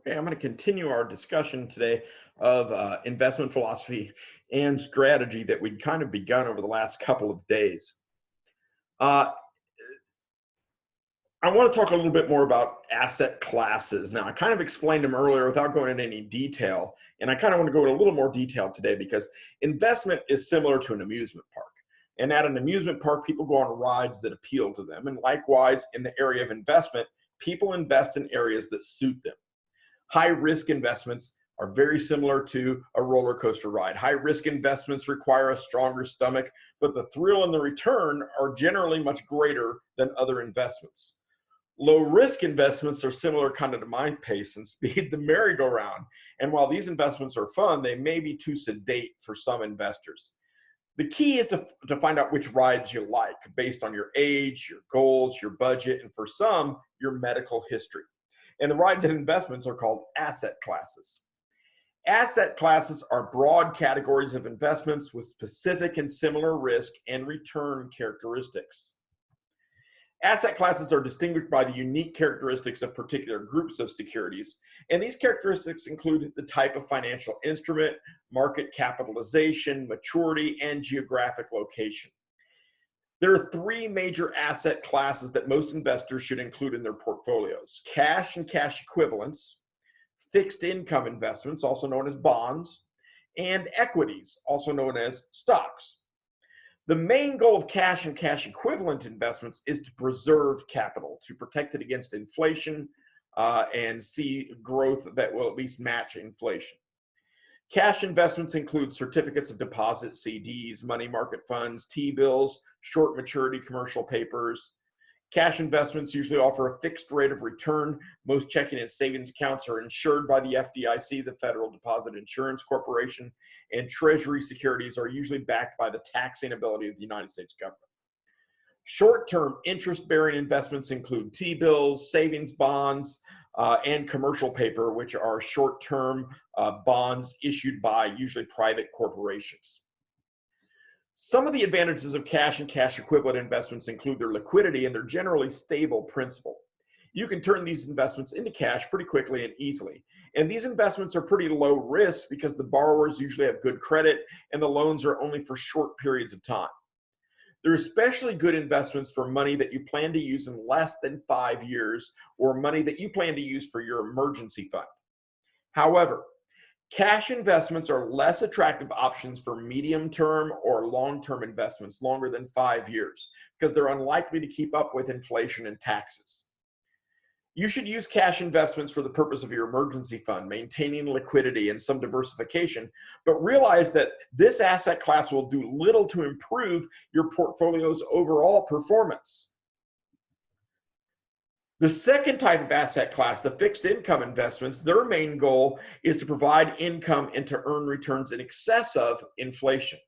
Okay, I'm going to continue our discussion today of investment philosophy and strategy that we'd kind of begun over the last couple of days. Uh, I want to talk a little bit more about asset classes. Now, I kind of explained them earlier without going into any detail, and I kind of want to go into a little more detail today because investment is similar to an amusement park. And at an amusement park, people go on rides that appeal to them. And likewise, in the area of investment, people invest in areas that suit them. High risk investments are very similar to a roller coaster ride. High risk investments require a stronger stomach, but the thrill and the return are generally much greater than other investments. Low risk investments are similar kind of to my pace and speed, the merry-go-round. And while these investments are fun, they may be too sedate for some investors. The key is to find out which rides you like based on your age, your goals, your budget, and for some, your medical history. And the rides and investments are called asset classes. Asset classes are broad categories of investments with specific and similar risk and return characteristics. Asset classes are distinguished by the unique characteristics of particular groups of securities, and these characteristics include the type of financial instrument, market capitalization, maturity, and geographic location. There are three major asset classes that most investors should include in their portfolios: cash and cash equivalents, fixed income investments, also known as bonds, and equities, also known as stocks. The main goal of cash and cash equivalent investments is to preserve capital, to protect it against inflation and see growth that will at least match inflation. Cash investments include certificates of deposit, CDs, money market funds, T-bills, short maturity commercial papers. Cash investments usually offer a fixed rate of return. Most checking and savings accounts are insured by the FDIC, the Federal Deposit Insurance Corporation, and Treasury securities are usually backed by the taxing ability of the United States government. Short-term interest-bearing investments include T-bills, savings bonds, and commercial paper, which are short-term bonds issued by usually private corporations. Some of the advantages of cash and cash equivalent investments include their liquidity and their generally stable principal. You can turn these investments into cash pretty quickly and easily. And these investments are pretty low risk because the borrowers usually have good credit and the loans are only for short periods of time. They're especially good investments for money that you plan to use in less than 5 years or money that you plan to use for your emergency fund. However, cash investments are less attractive options for medium-term or long-term investments longer than 5 years because they're unlikely to keep up with inflation and taxes. You should use cash investments for the purpose of your emergency fund, maintaining liquidity and some diversification, but realize that this asset class will do little to improve your portfolio's overall performance. The second type of asset class, the fixed income investments, their main goal is to provide income and to earn returns in excess of inflation.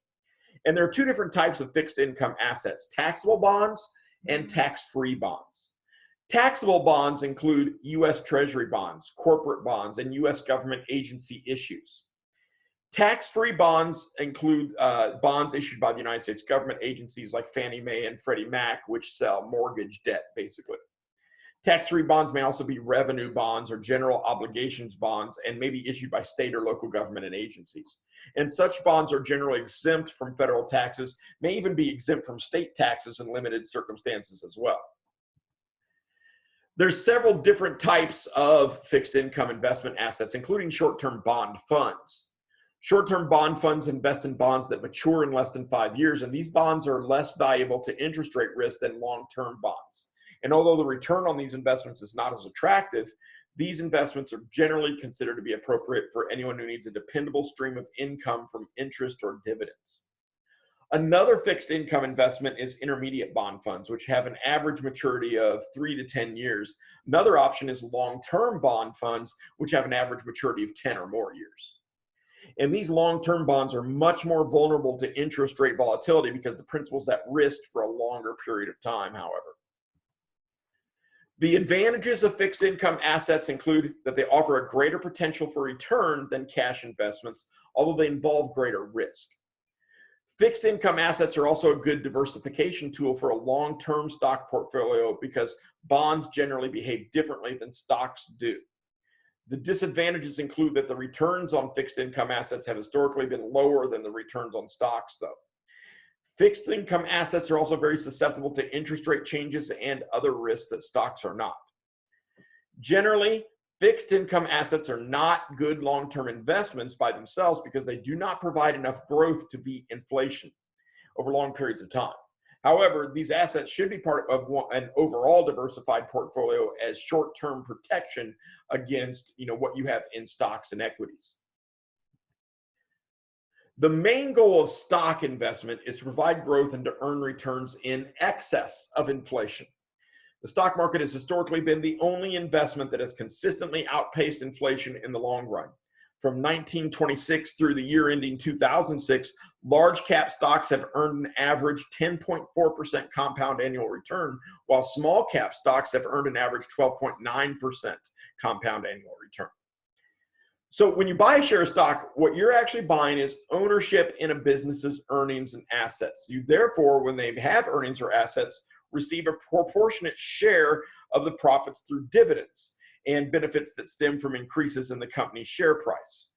And there are two different types of fixed income assets: taxable bonds and tax-free bonds. Taxable bonds include U.S. Treasury bonds, corporate bonds, and U.S. government agency issues. Tax-free bonds include bonds issued by the United States government agencies like Fannie Mae and Freddie Mac, which sell mortgage debt, basically. Tax-free bonds may also be revenue bonds or general obligations bonds and may be issued by state or local government and agencies. And such bonds are generally exempt from federal taxes, may even be exempt from state taxes in limited circumstances as well. There's several different types of fixed income investment assets, including short-term bond funds. Short-term bond funds invest in bonds that mature in less than 5 years, and these bonds are less valuable to interest rate risk than long-term bonds. And although the return on these investments is not as attractive, these investments are generally considered to be appropriate for anyone who needs a dependable stream of income from interest or dividends. Another fixed income investment is intermediate bond funds, which have an average maturity of 3 to 10 years. Another option is long-term bond funds, which have an average maturity of 10 or more years. And these long-term bonds are much more vulnerable to interest rate volatility because the principal is at risk for a longer period of time, however. The advantages of fixed income assets include that they offer a greater potential for return than cash investments, although they involve greater risk. Fixed income assets are also a good diversification tool for a long-term stock portfolio because bonds generally behave differently than stocks do. The disadvantages include that the returns on fixed income assets have historically been lower than the returns on stocks, though. Fixed income assets are also very susceptible to interest rate changes and other risks that stocks are not. Generally, fixed income assets are not good long-term investments by themselves because they do not provide enough growth to beat inflation over long periods of time. However, these assets should be part of an overall diversified portfolio as short-term protection against what you have in stocks and equities. The main goal of stock investment is to provide growth and to earn returns in excess of inflation. The stock market has historically been the only investment that has consistently outpaced inflation in the long run. From 1926 through the year ending 2006, large cap stocks have earned an average 10.4% compound annual return, while small cap stocks have earned an average 12.9% compound annual return. So when you buy a share of stock, what you're actually buying is ownership in a business's earnings and assets. You therefore, when they have earnings or assets, receive a proportionate share of the profits through dividends and benefits that stem from increases in the company's share price.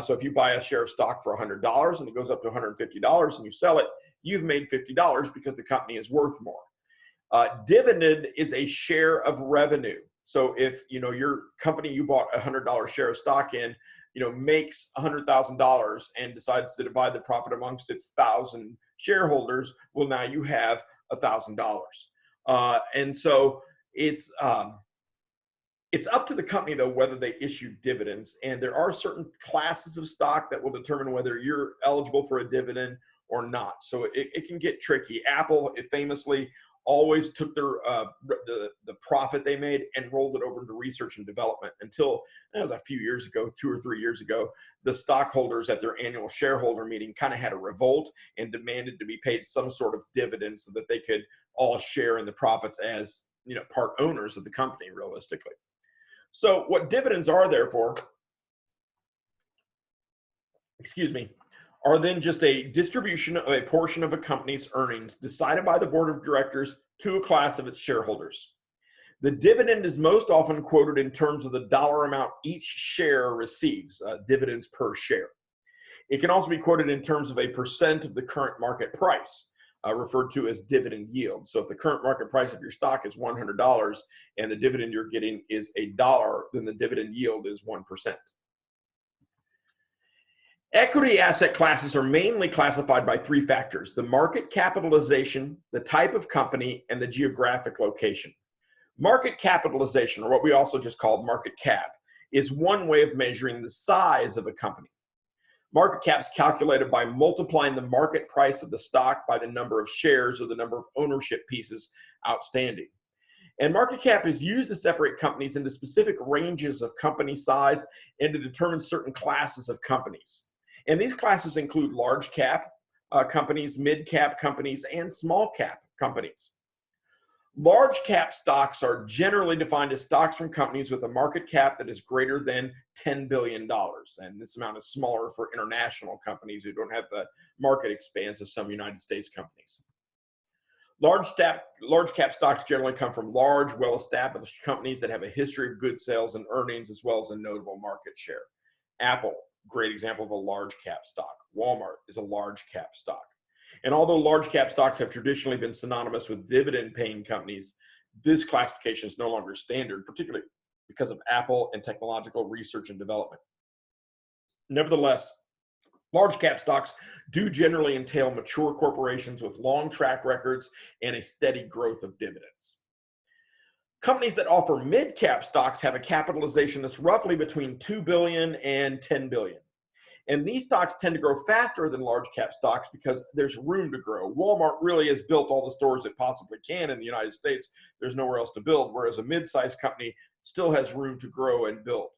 So if you buy a share of stock for $100 and it goes up to $150 and you sell it, you've made $50 because the company is worth more. Dividend is a share of revenue. So if your company you bought a $100 share of stock in, makes $100,000 and decides to divide the profit amongst its 1,000 shareholders, well, now you have $1,000. And so it's up to the company, though, whether they issue dividends. And there are certain classes of stock that will determine whether you're eligible for a dividend or not. So it can get tricky. Apple, it famously always took their the profit they made and rolled it over into research and development until that was a few years ago, 2 or 3 years ago. The stockholders at their annual shareholder meeting kind of had a revolt and demanded to be paid some sort of dividend so that they could all share in the profits as part owners of the company, realistically. So what dividends are there for, are then just a distribution of a portion of a company's earnings decided by the board of directors to a class of its shareholders. The dividend is most often quoted in terms of the dollar amount each share receives, dividends per share. It can also be quoted in terms of a percent of the current market price, referred to as dividend yield. So if the current market price of your stock is $100 and the dividend you're getting is $1, then the dividend yield is 1%. Equity asset classes are mainly classified by 3 factors: the market capitalization, the type of company, and the geographic location. Market capitalization, or what we also just call market cap, is one way of measuring the size of a company. Market cap is calculated by multiplying the market price of the stock by the number of shares or the number of ownership pieces outstanding. And market cap is used to separate companies into specific ranges of company size and to determine certain classes of companies. And these classes include large cap companies, mid cap companies, and small cap companies. Large cap stocks are generally defined as stocks from companies with a market cap that is greater than $10 billion. And this amount is smaller for international companies who don't have the market expanse of some United States companies. Large cap stocks generally come from large, well-established companies that have a history of good sales and earnings, as well as a notable market share. Apple, great example of a large cap stock. Walmart is a large cap stock. And although large cap stocks have traditionally been synonymous with dividend paying companies, this classification is no longer standard, particularly because of Apple and technological research and development. Nevertheless, large cap stocks do generally entail mature corporations with long track records and a steady growth of dividends. Companies that offer mid-cap stocks have a capitalization that's roughly between $2 billion and $10 billion. And these stocks tend to grow faster than large cap stocks because there's room to grow. Walmart really has built all the stores it possibly can in the United States. There's nowhere else to build, whereas a mid-sized company still has room to grow and build.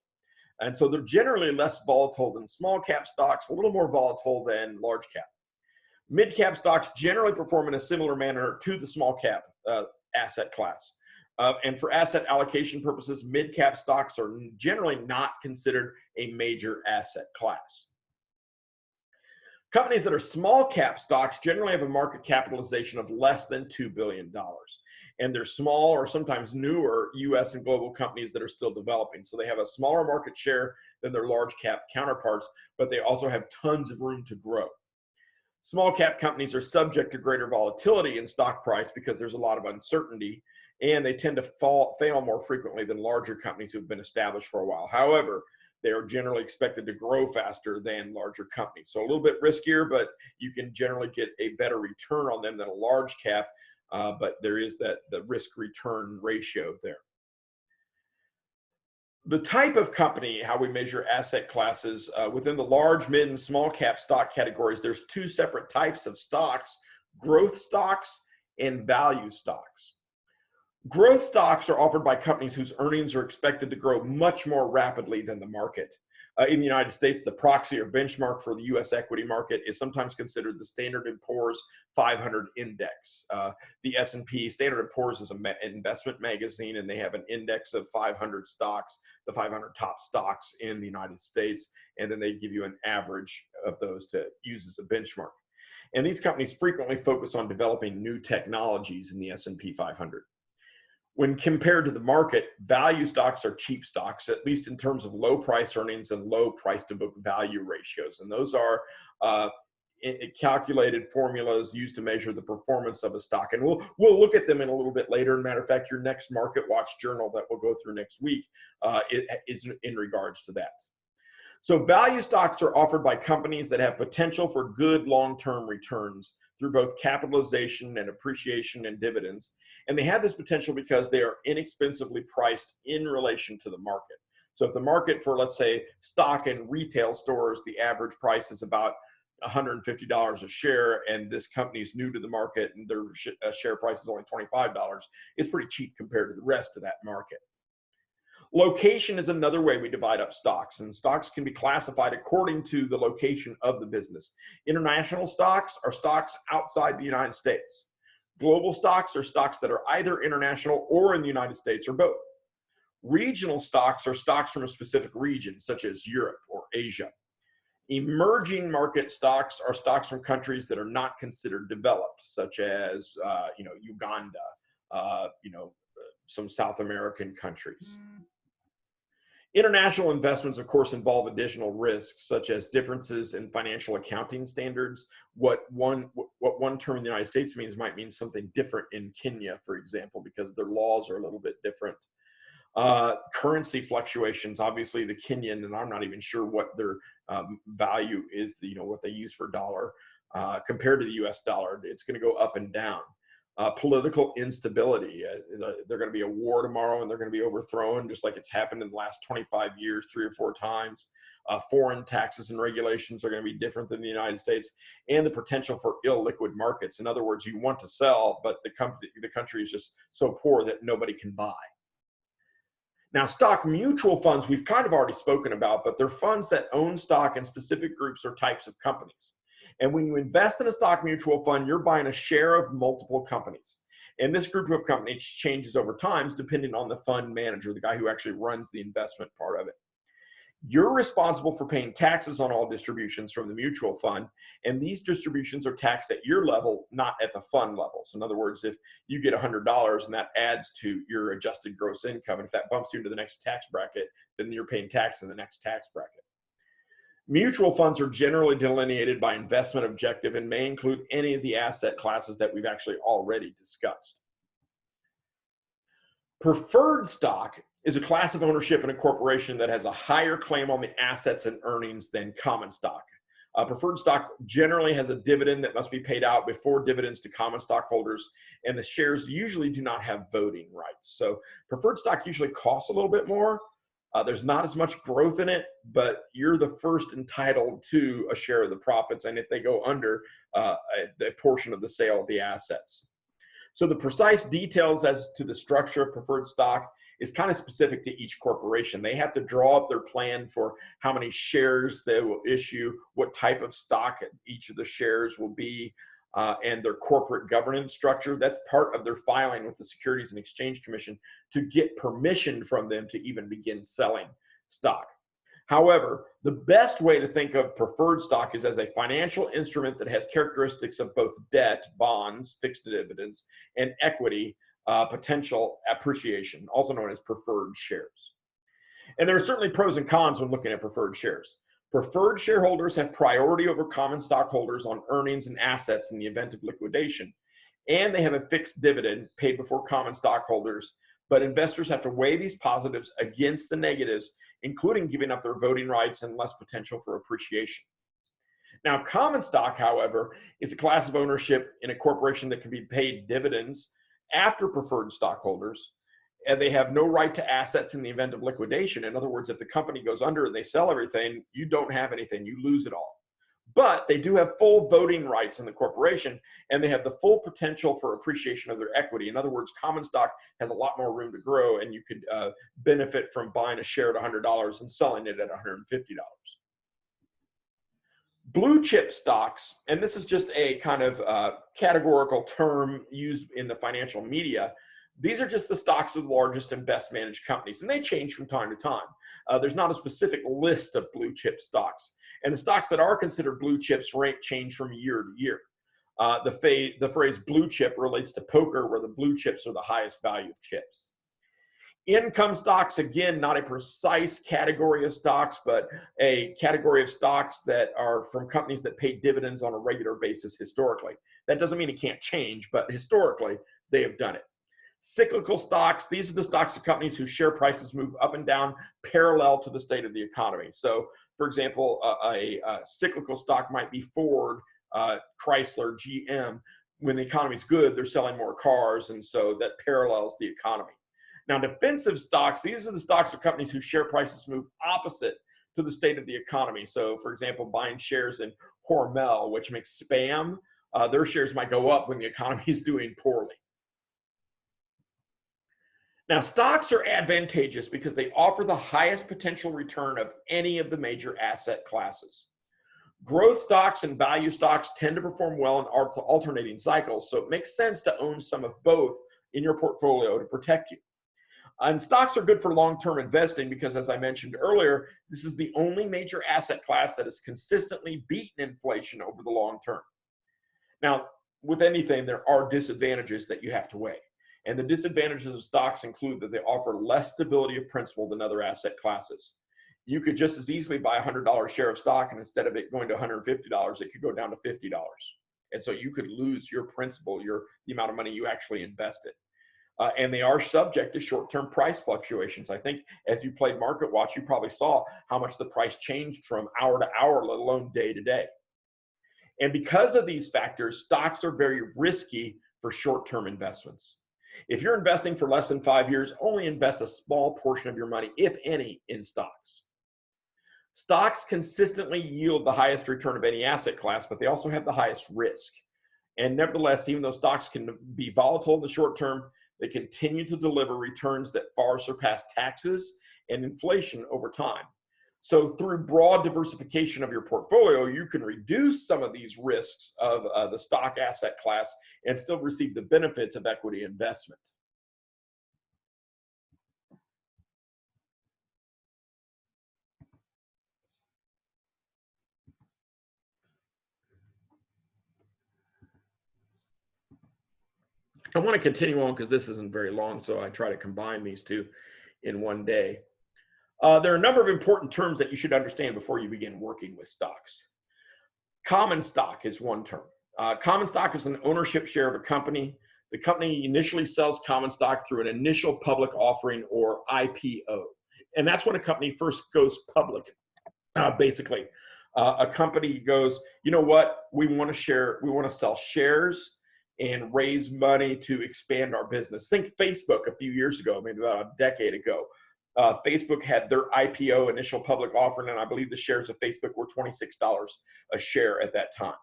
And so they're generally less volatile than small cap stocks, a little more volatile than large cap. Mid-cap stocks generally perform in a similar manner to the small cap asset class. And for asset allocation purposes, mid-cap stocks are generally not considered a major asset class. Companies that are small cap stocks generally have a market capitalization of less than $2 billion. and they're small or sometimes newer US and global companies that are still developing. So they have a smaller market share than their large cap counterparts, but they also have tons of room to grow. Small cap companies are subject to greater volatility in stock price because there's a lot of uncertainty, and they tend to fail more frequently than larger companies who've been established for a while. However, they are generally expected to grow faster than larger companies. So a little bit riskier, but you can generally get a better return on them than a large cap, but there is the risk return ratio there. The type of company, how we measure asset classes, within the large, mid, and small cap stock categories, there's two separate types of stocks: growth stocks and value stocks. Growth stocks are offered by companies whose earnings are expected to grow much more rapidly than the market. In the United States, the proxy or benchmark for the US equity market is sometimes considered the Standard & Poor's 500 index. The S&P, Standard & Poor's is an investment magazine, and they have an index of 500 stocks, the 500 top stocks in the United States, and then they give you an average of those to use as a benchmark. And these companies frequently focus on developing new technologies in the S&P 500. When compared to the market, value stocks are cheap stocks, at least in terms of low price earnings and low price to book value ratios. And those are calculated formulas used to measure the performance of a stock. And we'll look at them in a little bit later. Matter of fact, your next Market Watch journal that we'll go through next week is in regards to that. So value stocks are offered by companies that have potential for good long-term returns through both capitalization and appreciation and dividends. And they have this potential because they are inexpensively priced in relation to the market. So if the market for, let's say, stock and retail stores, the average price is about $150 a share, and this company is new to the market and their share price is only $25, it's pretty cheap compared to the rest of that market. Location is another way we divide up stocks, and stocks can be classified according to the location of the business. International stocks are stocks outside the United States. Global stocks are stocks that are either international or in the United States or both. Regional stocks are stocks from a specific region, such as Europe or Asia. Emerging market stocks are stocks from countries that are not considered developed, such as Uganda, some South American countries. International investments, of course, involve additional risks, such as differences in financial accounting standards. What one term in the United States means might mean something different in Kenya, for example, because their laws are a little bit different. Currency fluctuations, obviously the Kenyan, and I'm not even sure what their value is, what they use for dollar, compared to the US dollar, it's going to go up and down. Political instability, they're going to be a war tomorrow and they're going to be overthrown, just like it's happened in the last 25 years, 3 or 4 times. Foreign taxes and regulations are going to be different than the United States, and the potential for illiquid markets. In other words, you want to sell, but the country is just so poor that nobody can buy. Now, stock mutual funds, we've kind of already spoken about, but they're funds that own stock in specific groups or types of companies. And when you invest in a stock mutual fund, you're buying a share of multiple companies. And this group of companies changes over time depending on the fund manager, the guy who actually runs the investment part of it. You're responsible for paying taxes on all distributions from the mutual fund, and these distributions are taxed at your level, not at the fund level. So in other words, if you get $100 and that adds to your adjusted gross income, and if that bumps you into the next tax bracket, then you're paying tax in the next tax bracket. Mutual funds are generally delineated by investment objective and may include any of the asset classes that we've actually already discussed. Preferred stock is a class of ownership in a corporation that has a higher claim on the assets and earnings than common stock. Preferred stock generally has a dividend that must be paid out before dividends to common stockholders, and the shares usually do not have voting rights. So preferred stock usually costs a little bit more. There's not as much growth in it, but you're the first entitled to a share of the profits, and if they go under, a portion of the sale of the assets. So the precise details as to the structure of preferred stock is kind of specific to each corporation. They have to draw up their plan for how many shares they will issue, what type of stock each of the shares will be, and their corporate governance structure. That's part of their filing with the Securities and Exchange Commission to get permission from them to even begin selling stock. However, the best way to think of preferred stock is as a financial instrument that has characteristics of both debt, bonds, fixed dividends, and equity, potential appreciation, also known as preferred shares. And there are certainly pros and cons when looking at preferred shares. Preferred shareholders have priority over common stockholders on earnings and assets in the event of liquidation, and they have a fixed dividend paid before common stockholders, but investors have to weigh these positives against the negatives, including giving up their voting rights and less potential for appreciation. Now, common stock, however, is a class of ownership in a corporation that can be paid dividends after preferred stockholders, and they have no right to assets in the event of liquidation. In other words, if the company goes under and they sell everything, you don't have anything, you lose it all. But they do have full voting rights in the corporation, and they have the full potential for appreciation of their equity. In other words, common stock has a lot more room to grow, and you could benefit from buying a share at $100 and selling it at $150. Blue chip stocks, and this is just a kind of categorical term used in the financial media, these are just the stocks of the largest and best managed companies, and they change from time to time. There's not a specific list of blue chip stocks, and the stocks that are considered blue chips change from year to year. The phrase blue chip relates to poker, where the blue chips are the highest value of chips. Income stocks, again, not a precise category of stocks, but a category of stocks that are from companies that pay dividends on a regular basis historically. That doesn't mean it can't change, but historically, they have done it. Cyclical stocks, these are the stocks of companies whose share prices move up and down parallel to the state of the economy. So, for example, a cyclical stock might be Ford, Chrysler, GM. When the economy's good, they're selling more cars, and so that parallels the economy. Now, defensive stocks, these are the stocks of companies whose share prices move opposite to the state of the economy. So, for example, buying shares in Hormel, which makes Spam, their shares might go up when the economy is doing poorly. Now, stocks are advantageous because they offer the highest potential return of any of the major asset classes. Growth stocks and value stocks tend to perform well in alternating cycles, so it makes sense to own some of both in your portfolio to protect you. And stocks are good for long-term investing because, as I mentioned earlier, this is the only major asset class that has consistently beaten inflation over the long term. Now, with anything, there are disadvantages that you have to weigh. And the disadvantages of stocks include that they offer less stability of principal than other asset classes. You could just as easily buy a $100 share of stock, and instead of it going to $150, it could go down to $50. And so you could lose your principal, the amount of money you actually invested. And they are subject to short-term price fluctuations. I think as you played Market Watch, you probably saw how much the price changed from hour to hour, let alone day to day. And because of these factors, stocks are very risky for short-term investments. If you're investing for less than 5 years, only invest a small portion of your money, if any, in stocks. Stocks consistently yield the highest return of any asset class, but they also have the highest risk. And nevertheless, even though stocks can be volatile in the short term, they continue to deliver returns that far surpass taxes and inflation over time. So through broad diversification of your portfolio, you can reduce some of these risks of the stock asset class and still receive the benefits of equity investment. I want to continue on because this isn't very long, so I try to combine these two in one day. There are a number of important terms that you should understand before you begin working with stocks. Common stock is one term. Common stock is an ownership share of a company. The company initially sells common stock through an initial public offering, or IPO. And that's when a company first goes public, basically. A company goes, you know what, we want to sell shares and raise money to expand our business. Think Facebook a few years ago, maybe about a decade ago. Facebook had their IPO, initial public offering, and I believe the shares of Facebook were $26 a share at that time.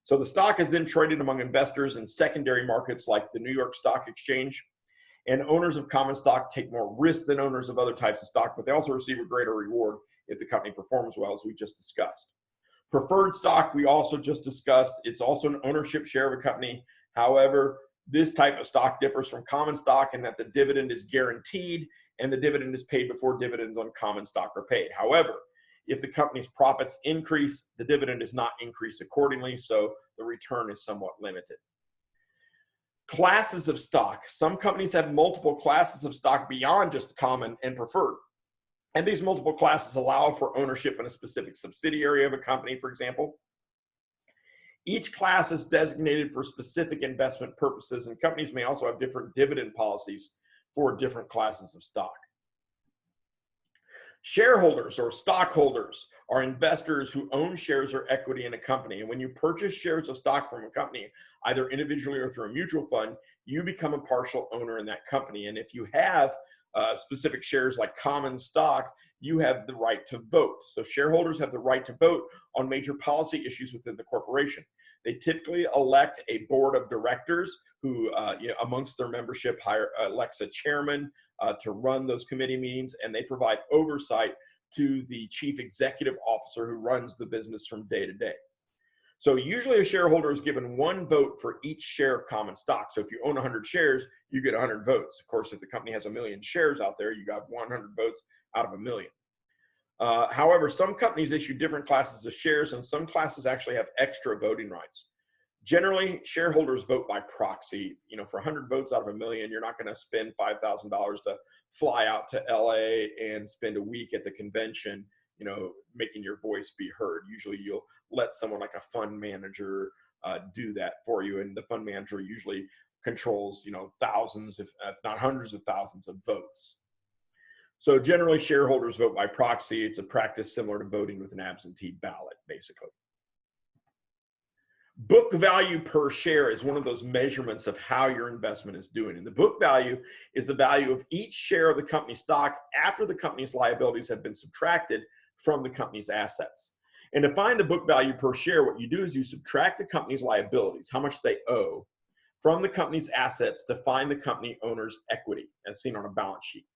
So the stock is then traded among investors in secondary markets like the New York Stock Exchange. And owners of common stock take more risk than owners of other types of stock, but they also receive a greater reward if the company performs well, as we just discussed. Preferred stock, we also just discussed. It's also an ownership share of a company. However, this type of stock differs from common stock in that the dividend is guaranteed and the dividend is paid before dividends on common stock are paid. However, if the company's profits increase, the dividend is not increased accordingly, so the return is somewhat limited. Classes of stock. Some companies have multiple classes of stock beyond just common and preferred. And these multiple classes allow for ownership in a specific subsidiary of a company, for example. Each class is designated for specific investment purposes, and companies may also have different dividend policies for different classes of stock. Shareholders or stockholders are investors who own shares or equity in a company. And when you purchase shares of stock from a company, either individually or through a mutual fund, you become a partial owner in that company. And if you have specific shares like common stock, you have the right to vote. So shareholders have the right to vote on major policy issues within the corporation. They typically elect a board of directors who, amongst their membership, elects a chairman to run those committee meetings, and they provide oversight to the chief executive officer who runs the business from day to day. So usually a shareholder is given one vote for each share of common stock. So if you own 100 shares, you get 100 votes. Of course, if the company has 1 million shares out there, you got 100 votes out of 1 million. However, some companies issue different classes of shares, and some classes actually have extra voting rights. Generally, shareholders vote by proxy. For 100 votes out of 1 million, you're not going to spend $5,000 to fly out to LA and spend a week at the convention, making your voice be heard. Usually you'll let someone like a fund manager do that for you. And the fund manager usually controls, thousands, if not hundreds of thousands of votes. So generally shareholders vote by proxy. It's a practice similar to voting with an absentee ballot, basically. Book value per share is one of those measurements of how your investment is doing. And the book value is the value of each share of the company's stock after the company's liabilities have been subtracted from the company's assets. And to find the book value per share, what you do is you subtract the company's liabilities, how much they owe, from the company's assets to find the company owner's equity, as seen on a balance sheet.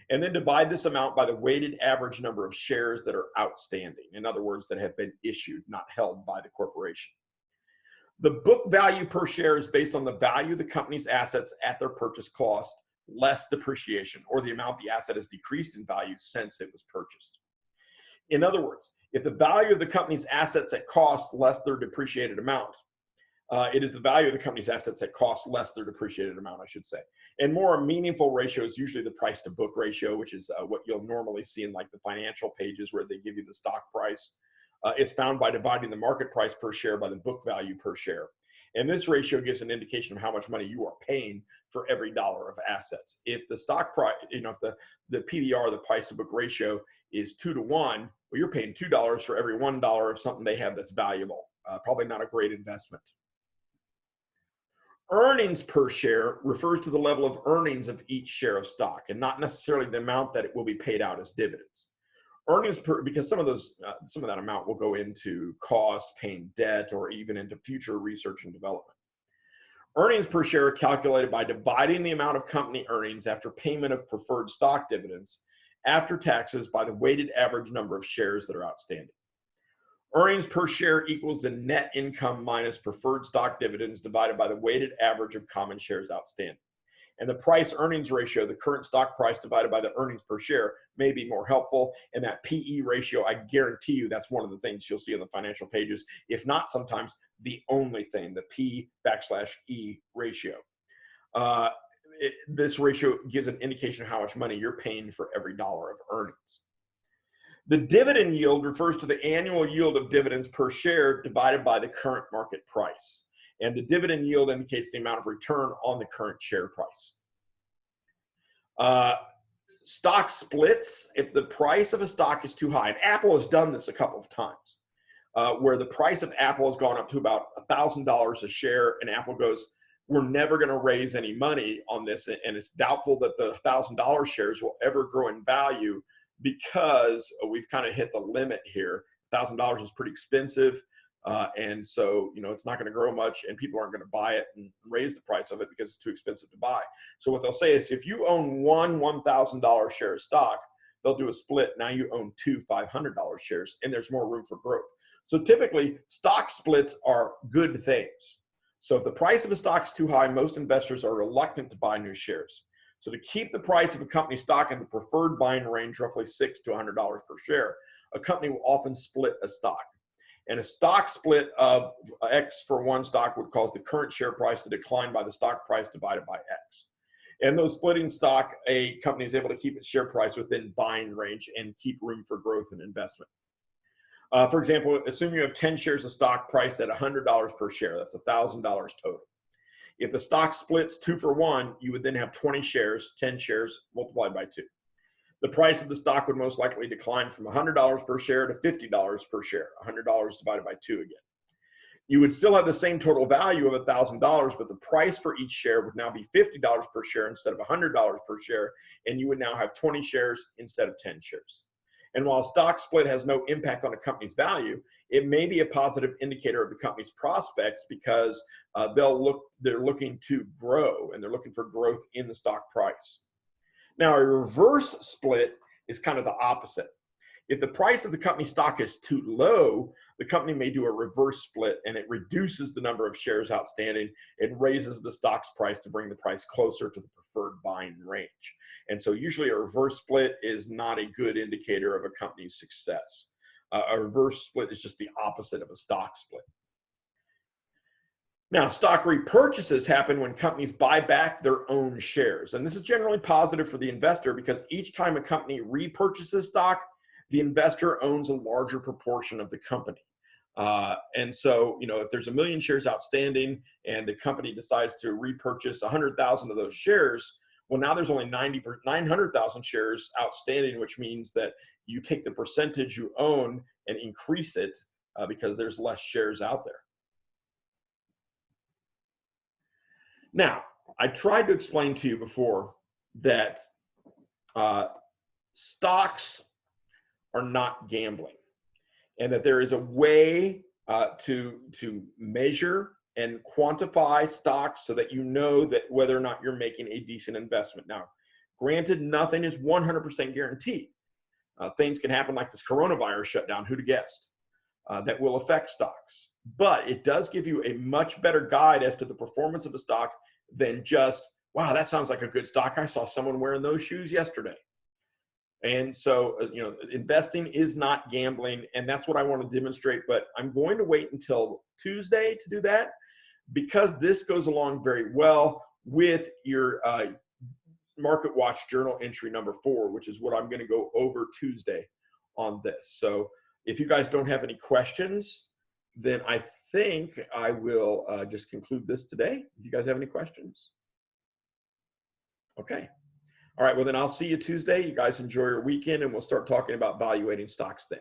And then divide this amount by the weighted average number of shares that are outstanding. In other words, that have been issued, not held by the corporation. The book value per share is based on the value of the company's assets at their purchase cost, less depreciation, or the amount the asset has decreased in value since it was purchased. In other words, if the value of the company's assets at cost less their depreciated amount, it is the value of the company's assets at cost less their depreciated amount, I should say. And more meaningful ratio is usually the price to book ratio, which is what you'll normally see in like the financial pages where they give you the stock price. It's found by dividing the market price per share by the book value per share. And this ratio gives an indication of how much money you are paying for every dollar of assets. If the stock price, if the PBR, the price to book ratio, is 2 to 1, well, you're paying $2 for every $1 of something they have that's valuable. Probably not a great investment. Earnings per share refers to the level of earnings of each share of stock and not necessarily the amount that it will be paid out as dividends. Earnings per, because some of that amount will go into costs, paying debt, or even into future research and development. Earnings per share are calculated by dividing the amount of company earnings after payment of preferred stock dividends after taxes by the weighted average number of shares that are outstanding. Earnings per share equals the net income minus preferred stock dividends divided by the weighted average of common shares outstanding. And the price earnings ratio, the current stock price divided by the earnings per share, may be more helpful. And that PE ratio, I guarantee you, that's one of the things you'll see in the financial pages, if not sometimes the only thing, the P/E ratio. This ratio gives an indication of how much money you're paying for every dollar of earnings. The dividend yield refers to the annual yield of dividends per share divided by the current market price. And the dividend yield indicates the amount of return on the current share price. Stock splits, if the price of a stock is too high, and Apple has done this a couple of times, where the price of Apple has gone up to about $1,000 a share, and Apple goes, we're never going to raise any money on this, and it's doubtful that the $1,000 shares will ever grow in value because we've kind of hit the limit here. $1,000 is pretty expensive. And so, it's not going to grow much, and people aren't going to buy it and raise the price of it because it's too expensive to buy. So what they'll say is if you own one $1,000 share of stock, they'll do a split. Now you own two $500 shares, and there's more room for growth. So typically stock splits are good things. So if the price of a stock is too high, most investors are reluctant to buy new shares. So to keep the price of a company stock in the preferred buying range, roughly $6 to $100 per share, a company will often split a stock. And a stock split of X for one stock would cause the current share price to decline by the stock price divided by X. And those splitting stock, a company is able to keep its share price within buying range and keep room for growth and investment. For example, assume you have 10 shares of stock priced at $100 per share. That's $1,000 total. If the stock splits 2 for 1, you would then have 20 shares, 10 shares multiplied by 2. The price of the stock would most likely decline from $100 per share to $50 per share, $100 divided by 2 again. You would still have the same total value of $1,000, but the price for each share would now be $50 per share instead of $100 per share, and you would now have 20 shares instead of 10 shares. And while a stock split has no impact on a company's value, it may be a positive indicator of the company's prospects because they're looking to grow and they're looking for growth in the stock price. Now, a reverse split is kind of the opposite. If the price of the company stock is too low, the company may do a reverse split and it reduces the number of shares outstanding. It raises the stock's price to bring the price closer to the preferred buying range. And so usually a reverse split is not a good indicator of a company's success. A reverse split is just the opposite of a stock split. Now, stock repurchases happen when companies buy back their own shares. And this is generally positive for the investor because each time a company repurchases stock, the investor owns a larger proportion of the company. And so, if there's 1 million shares outstanding and the company decides to repurchase 100,000 of those shares, well, now there's only 900,000 shares outstanding, which means that you take the percentage you own and increase it because there's less shares out there. Now, I tried to explain to you before that stocks are not gambling, and that there is a way to measure and quantify stocks so that you know that whether or not you're making a decent investment. Now, granted, nothing is 100% guaranteed. Things can happen like this coronavirus shutdown, who'd have guessed, that will affect stocks. But it does give you a much better guide as to the performance of a stock than just, wow, that sounds like a good stock. I saw someone wearing those shoes yesterday. And so, investing is not gambling, and that's what I want to demonstrate. But I'm going to wait until Tuesday to do that because this goes along very well with your Market Watch Journal entry number 4, which is what I'm going to go over Tuesday on this. So if you guys don't have any questions, then I think I will just conclude this today. Do you guys have any questions? Okay. All right, well then I'll see you Tuesday. You guys enjoy your weekend and we'll start talking about valuating stocks then.